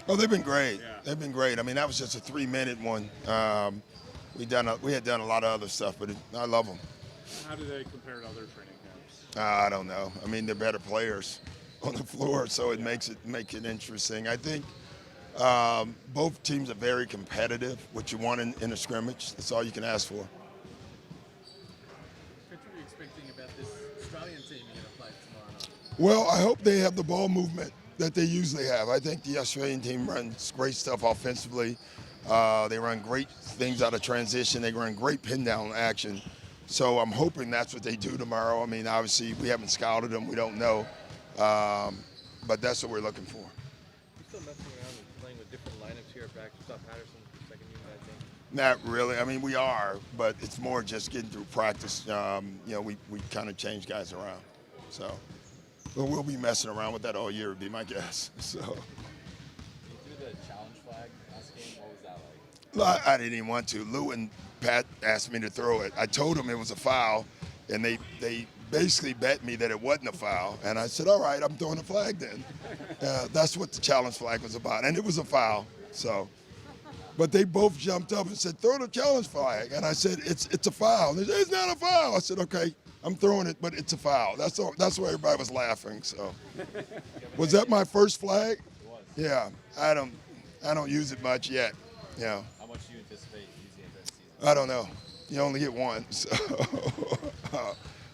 Oh, they've been great. Yeah. They've been great. I mean, that was just a 3-minute one. We had done a lot of other stuff, but I love them. How do they compare to other training camps? I don't know. I mean, they're better players on the floor, so it Yeah. make it interesting. I think both teams are very competitive. What you want in a scrimmage, that's all you can ask for. What are you expecting about this Australian team you're going to play tomorrow night? Well, I hope they have the ball movement that they usually have. I think the Australian team runs great stuff offensively. They run great things out of transition. They run great pin down action. So I'm hoping that's what they do tomorrow. I mean, obviously we haven't scouted them. We don't know. But that's what we're looking for. You still messing around and playing with different lineups here at backstop Patterson, second unit, I think. Not really. I mean, we are, but it's more just getting through practice. We kind of change guys around. So, but we'll be messing around with that all year, would be my guess. So, Did you do the challenge flag last game? What was that like? I didn't even want to. Lou and Pat asked me to throw it. I told them it was a foul, and they basically bet me that it wasn't a foul. And I said, all right, I'm throwing a flag then. That's what the challenge flag was about, and it was a foul. So. But they both jumped up and said, throw the challenge flag. And I said, it's a foul. They said, it's not a foul. I said, okay, I'm throwing it, but it's a foul. That's all, that's why everybody was laughing. So, was that my first flag? It was. Yeah, I don't use it much yet. Yeah, How much do you anticipate using it this season? I don't know. You only get one, so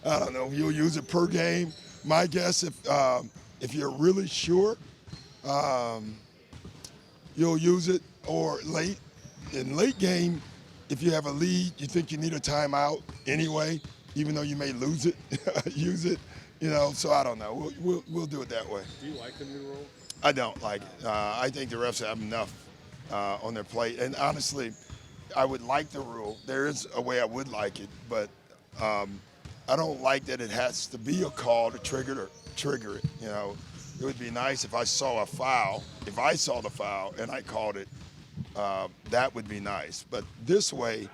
I don't know. You'll use it per game. My guess, if you're really sure, you'll use it, or late. In late game, if you have a lead, you think you need a timeout anyway, even though you may lose it, use it. So I don't know. We'll do it that way. Do you like the new rule? I don't like it. I think the refs have enough on their plate. And honestly, I would like the rule. There is a way I would like it, but I don't like that it has to be a call to trigger it. It would be nice if I saw a foul. If I saw the foul and I called it, that would be nice. But this way,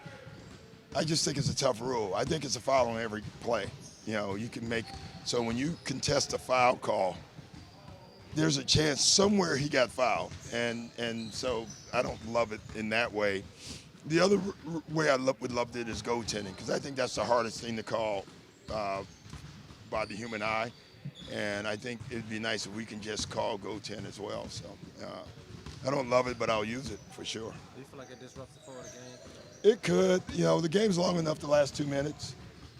I just think it's a tough rule. I think it's a foul on every play. You can make so when you contest a foul call, there's a chance somewhere he got fouled, and so I don't love it in that way. The other way I would love it is goaltending, because I think that's the hardest thing to call by the human eye, and I think it'd be nice if we can just call goaltend as well. So I don't love it, but I'll use it for sure. Do you feel like it disrupts the flow of the game? It could. The game's long enough to last 2 minutes.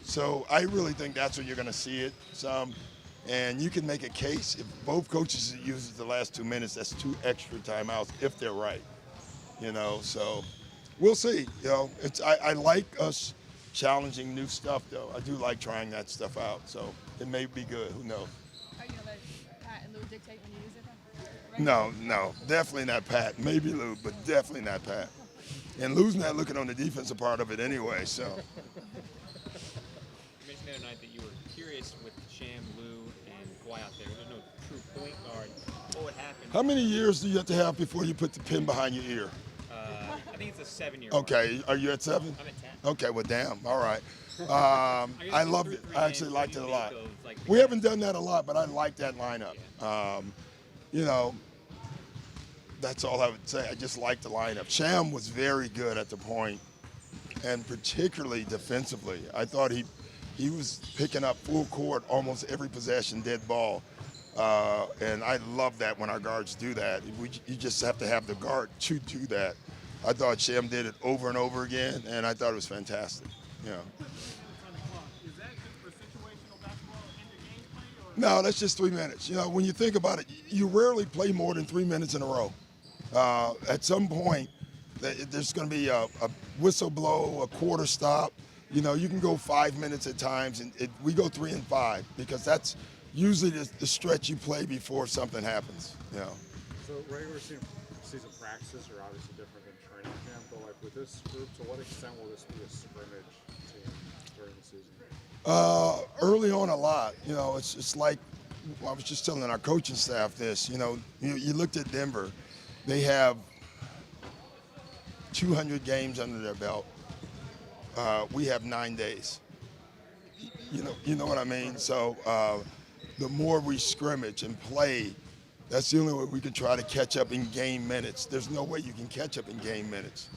So I really think that's when you're going to see it some. And you can make a case if both coaches use it the last 2 minutes, that's 2 extra timeouts if they're right. So we'll see. I like us challenging new stuff, though. I do like trying that stuff out. So it may be good. Who knows? Are you going to let Pat and Lou dictate when you use it, though? No, definitely not Pat. Maybe Lou, but definitely not Pat. And Lou's not looking on the defensive part of it anyway, so. You mentioned the other night that you were curious with Sham, Lou, and Kawhi out there. There's no true point guard. What would happen? How many years do you have to have before you put the pin behind your ear? I think it's a 7-year. Okay, are you at 7? I'm at 10. Okay, well, damn, all right. guess I it's loved through it. 3 I actually games, liked it what a do you lot. think of, like, the We guys? haven't done that a lot, but I like that lineup. That's all I would say. I just like the lineup. Sham was very good at the point, and particularly defensively. I thought he was picking up full court almost every possession, dead ball. And I love that when our guards do that. You just have to have the guard to do that. I thought Sham did it over and over again, and I thought it was fantastic. Is that good for situational basketball in the gameplay? No, that's just 3 minutes. When you think about it, you rarely play more than 3 minutes in a row. At some point, there's going to be a whistle blow, a quarter stop. You can go 5 minutes at times, and we go 3 and 5 because that's usually the stretch you play before something happens. So regular season practices are obviously different than training camp, but like with this group, to what extent will this be a scrimmage team during the season? Early on, a lot. It's like I was just telling our coaching staff this. You looked at Denver; they have 200 games under their belt. We have 9 days. You know what I mean? So the more we scrimmage and play, That's the only way we can try to catch up in game minutes. There's no way you can catch up in game minutes,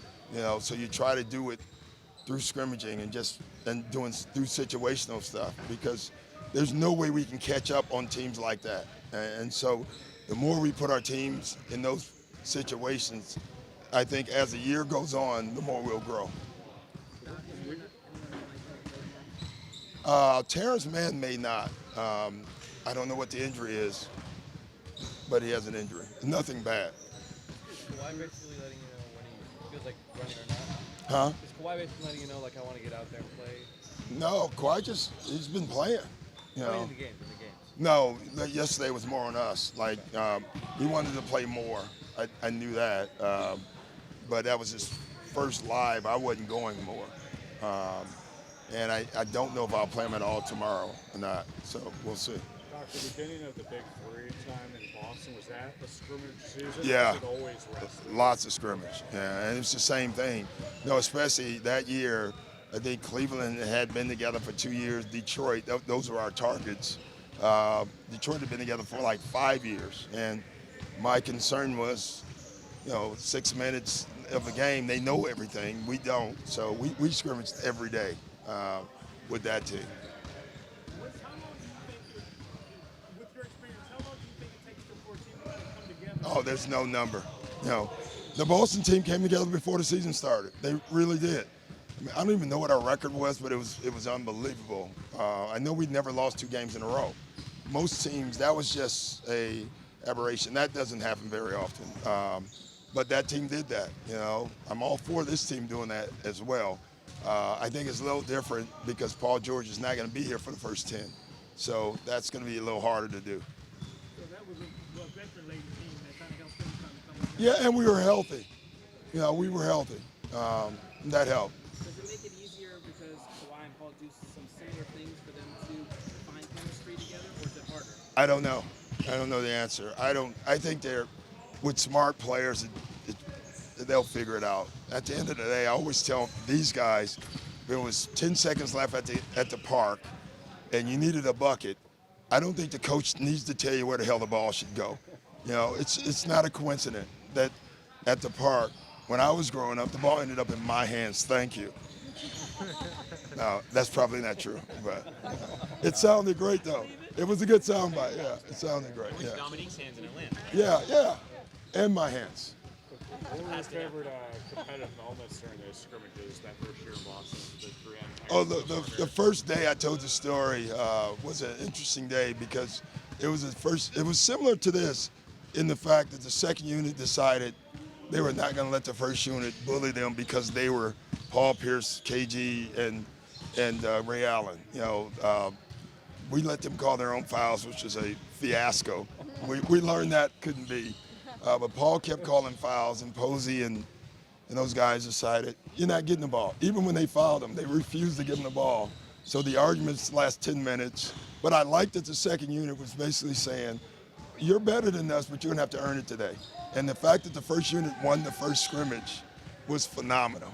so you try to do it through scrimmaging and doing through situational stuff, because there's no way we can catch up on teams like that. And so the more we put our teams in those situations, I think as the year goes on, the more we'll grow. Terrence Mann may not. I don't know what the injury is, but he has an injury. Nothing bad. Is Kawhi basically letting you know when he feels like running or not? Huh? Is Kawhi basically letting you know, like, I want to get out there and play? No, Kawhi he's been playing. In the games. No, yesterday was more on us. Like, he wanted to play more. I knew that. But that was his first live. I wasn't going more. And I don't know if I'll play him at all tomorrow or not. So we'll see. Doc, the beginning of the Big Three time in Boston, was that a scrimmage season? Yeah. Or was it always rest? Lots of scrimmage. Yeah, and it's the same thing. No, especially that year, I think Cleveland had been together for 2 years. Detroit, those were our targets. Detroit had been together for like 5 years. And my concern was, 6 minutes of a game, they know everything. We don't. So we scrimmaged every day with that team. Oh, there's no number. The Boston team came together before the season started. They really did. I don't even know what our record was, but it was unbelievable. I know we never lost 2 games in a row. Most teams, that was just a aberration. That doesn't happen very often. But that team did that. I'm all for this team doing that as well. I think it's a little different because Paul George is not going to be here for the first 10. So that's going to be a little harder to do. So that was a veteran-laden team that kind of helped them kind of come. Yeah, and we were healthy. We were healthy. That helped. Does it make it easier because Kawhi and Paul do some similar things for them to find chemistry together, or is it harder? I don't know. I don't know the answer. I think they're, with smart players, they'll figure it out. At the end of the day, I always tell these guys, there was 10 seconds left at the park, and you needed a bucket. I don't think the coach needs to tell you where the hell the ball should go. It's not a coincidence that at the park, when I was growing up, the ball ended up in my hands. Thank you. No, that's probably not true, but it sounded great though. It was a good soundbite. Yeah, it sounded great. Yeah. Dominique's hands in Atlanta. Yeah, and my hands. What were your favorite competitive moments during those scrimmages that first year in Boston, the 3M? Oh, the first day I told the story was an interesting day because it was similar to this in the fact that the second unit decided they were not going to let the first unit bully them because they were Paul Pierce, KG, and Ray Allen. We let them call their own fouls, which is a fiasco. We learned that couldn't be. But Paul kept calling fouls, and Posey and those guys decided, you're not getting the ball. Even when they fouled him, they refused to give him the ball. So the arguments last 10 minutes. But I liked that the second unit was basically saying, you're better than us, but you're going to have to earn it today. And the fact that the first unit won the first scrimmage was phenomenal.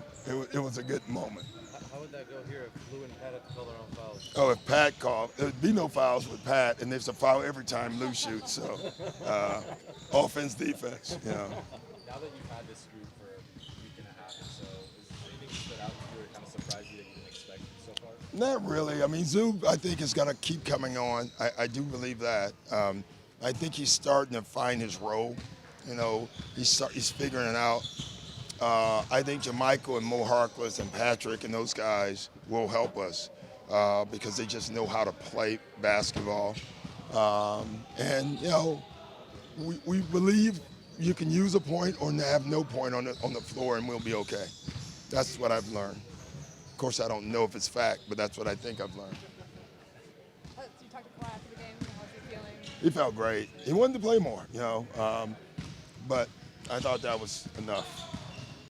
It was a good moment. How would that go here if Lou and Pat had to call their own fouls? Oh, if Pat called, there'd be no fouls with Pat, and there's a foul every time Lou shoots. So, offense, defense. Now that you've had this group for a week and a half or so, is there anything that stood out to you or kind of surprised you that you didn't expect so far? Not really. I mean, Zoo, I think, is going to keep coming on. I do believe that. I think he's starting to find his role. He's figuring it out. I think Jermichael and Mo Harkless and Patrick and those guys will help us because they just know how to play basketball. We believe you can use a point or have no point on the floor and we'll be okay. That's what I've learned. Of course, I don't know if it's fact, but that's what I think I've learned. So you talked to Kawhi after the game. How's he feeling? He felt great. He wanted to play more, but I thought that was enough.